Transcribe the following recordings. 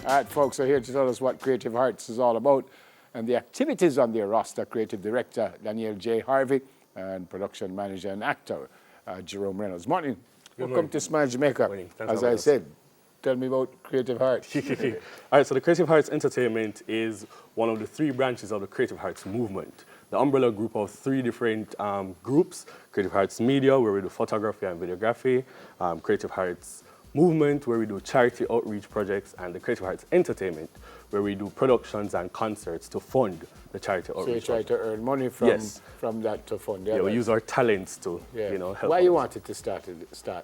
All right, folks are here to tell us what Kreative HeArts is all about and the activities on their roster. Creative Director Daniel J. Harvey and Production Manager and Actor Jerome Reynolds. Morning. Welcome to Smile Jamaica. As I said, tell me about Kreative HeArts. All right, so the Kreative HeArts Entertainment is one of the three branches of the Kreative HeArts movement. The umbrella group of three different groups: Kreative HeArts Media, where we do photography and videography; Kreative HeArts Movement, where we do charity outreach projects; and the Kreative HeArts Entertainment, where we do productions and concerts to fund the charity outreach. So you try to earn money from that to fund the Yeah, we use our talents to, help. Why you wanted to start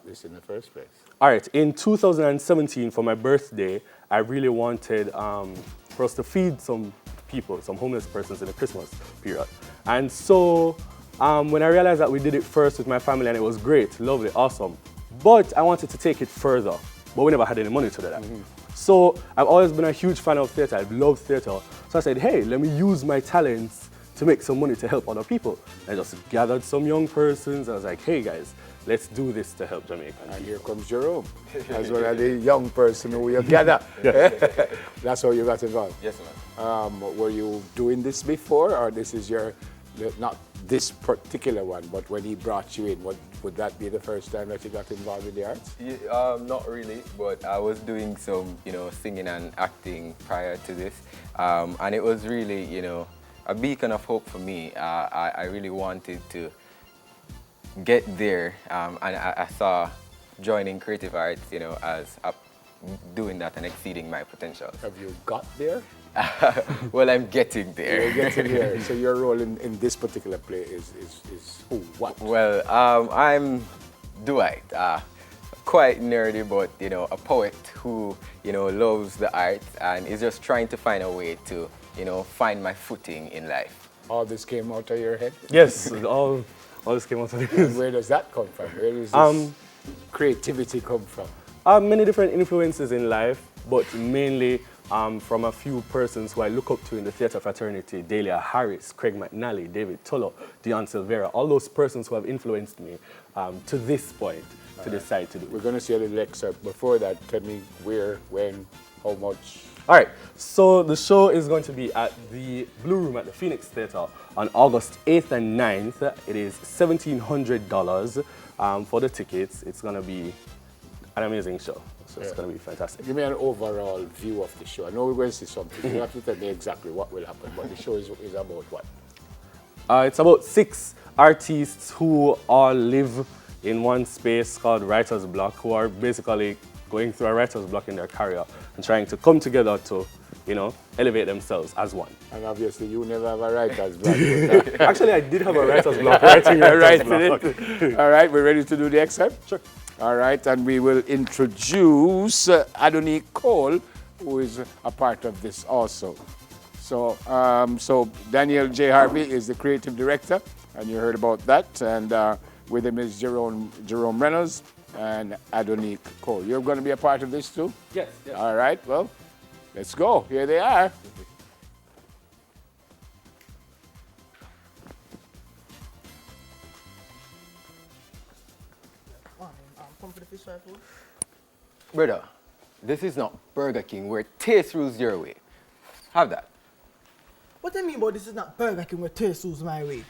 this in the first place? All right, in 2017, for my birthday, I really wanted for us to feed some people, some homeless persons in the Christmas period. And so when I realized that we did it first with my family and it was great, lovely, awesome, but I wanted to take it further, but we never had any money to do that. So I've always been a huge fan of theater. I've loved theater. So I said, hey, let me use my talents to make some money to help other people. I just gathered some young persons. I was like, hey guys, let's do this to help Jamaica. And here comes Jerome, as well as the young person who you gather. That's how you got involved. Yes, ma'am. Were you doing this before, or this is not this particular one, but when he brought you in, would that be the first time that you got involved in the arts? Yeah, not really, but I was doing some, singing and acting prior to this, and it was really, a beacon of hope for me. I really wanted to get there, and I saw joining Kreative HeArts, as doing that and exceeding my potential. Have you got there? Well, I'm getting there. You're getting there. So your role in this particular play is who, what? Well, I'm Dwight, quite nerdy, but a poet who loves the arts and is just trying to find a way to find my footing in life. All this came out of your head? Yes, all this came out of the And where does that come from? Where does this creativity come from? Many different influences in life, but mainly from a few persons who I look up to in the theatre fraternity: Delia Harris, Craig McNally, David Tullo, Dion Silvera, all those persons who have influenced me to this point, to decide to do. We're going to see a little excerpt. Before that, tell me where, when, how much. All right, so the show is going to be at the Blue Room at the Phoenix Theatre on August 8th and 9th. It is $1,700 for the tickets. It's going to be an amazing show. So it's going to be fantastic. Give me an overall view of the show. I know we're going to see something. You don't have to tell me exactly what will happen, but the show is about what? It's about 6 artists who all live in one space called Writer's Block, who are basically going through a writer's block in their career and trying to come together to, elevate themselves as one. And obviously you never have a writer's block. Actually, I did have a writer's block writing writer's block. All right, we're ready to do the excerpt? Sure. All right, and we will introduce Adonique Cole, who is a part of this also. So, Daniel J. Harvey is the creative director, and you heard about that. And with him is Jerome Reynolds and Adonique Cole. You're going to be a part of this too? Yes. All right, well, let's go. Here they are. Brother, this is not Burger King where taste rules your way. Have that. What do you mean about this is not Burger King where taste rules my way?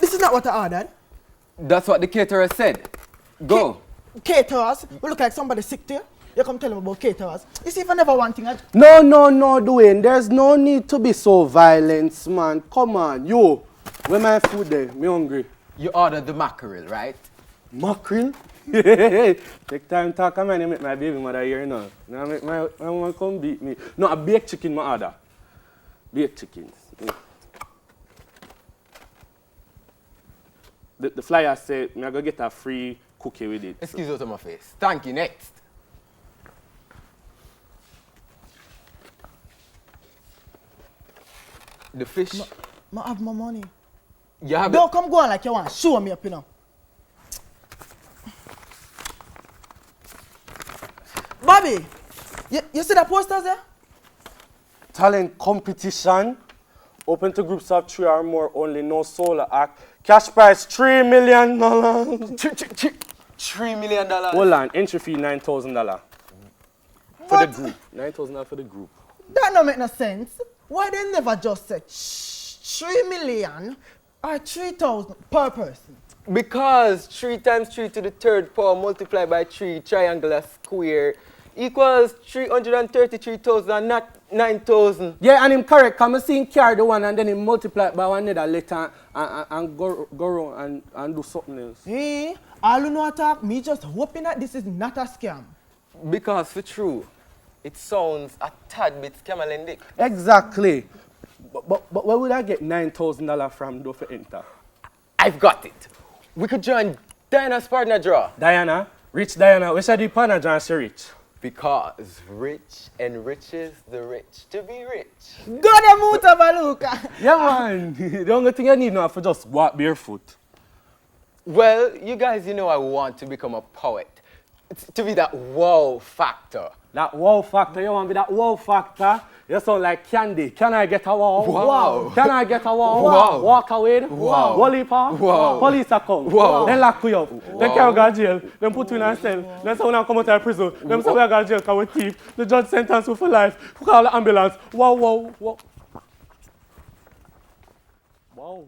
This is not what I ordered. That's what the caterer said. Go. Caterers? We look like somebody sick to you. You come tell him about caterers. You see, if I never want thing, No, Dwayne. There's no need to be so violent, man. Come on, yo. Where my food there? Me hungry. You ordered the mackerel, right? Mackerel? Take time talk, man. You make my baby mother here, Now make my woman come beat me. No, a baked chicken, my order. Baked chicken. The flyer said, I'm going to get a free cookie with it. Excuse me to my face. Thank you. Next. The fish. I have my money. You have Don't come go on like you want. Show me up, Bobby, you see the posters there? Talent competition. Open to groups of 3 or more only. No solo act. Cash prize $3 million. $3 million. Hold on. Entry fee $9,000. For the But- group. 9,000 for the group. That don't make no sense. Why they never just said 3 million or 3,000 per person? Because 3 times 3 to the third power multiplied by 3 triangular square equals 333,000, not 9,000. Yeah, and him correct. Come see him carry the one and then he multiply it by one another later and go around and do something else. Eh? All you know talk, me just hoping that this is not a scam. Because for true, it sounds a tad bit scamalendic. Exactly. But where would I get $9,000 from though for enter? I've got it. We could join Diana's partner draw. Diana, rich Diana, we should do partner John she rich. Because rich enriches the rich to be rich. Go them out of a look. Yeah man, the only thing I need now for just walk barefoot. Well, you guys, you know I want to become a poet. It's to be that wow factor. That wow factor, you want to be that wow factor? You sound like Candy. Can I get a wow? Wow. Can I get a wow? Wow. Walk away. Wow. Walipa. Wow. Police are come. Wow. Then lock you up. Then carry you to jail. Then put you in a cell. Then someone come out of prison. Then say we go to jail because we thief. The judge sentence you for life. Who call the ambulance? Wow, wow, wow. Wow.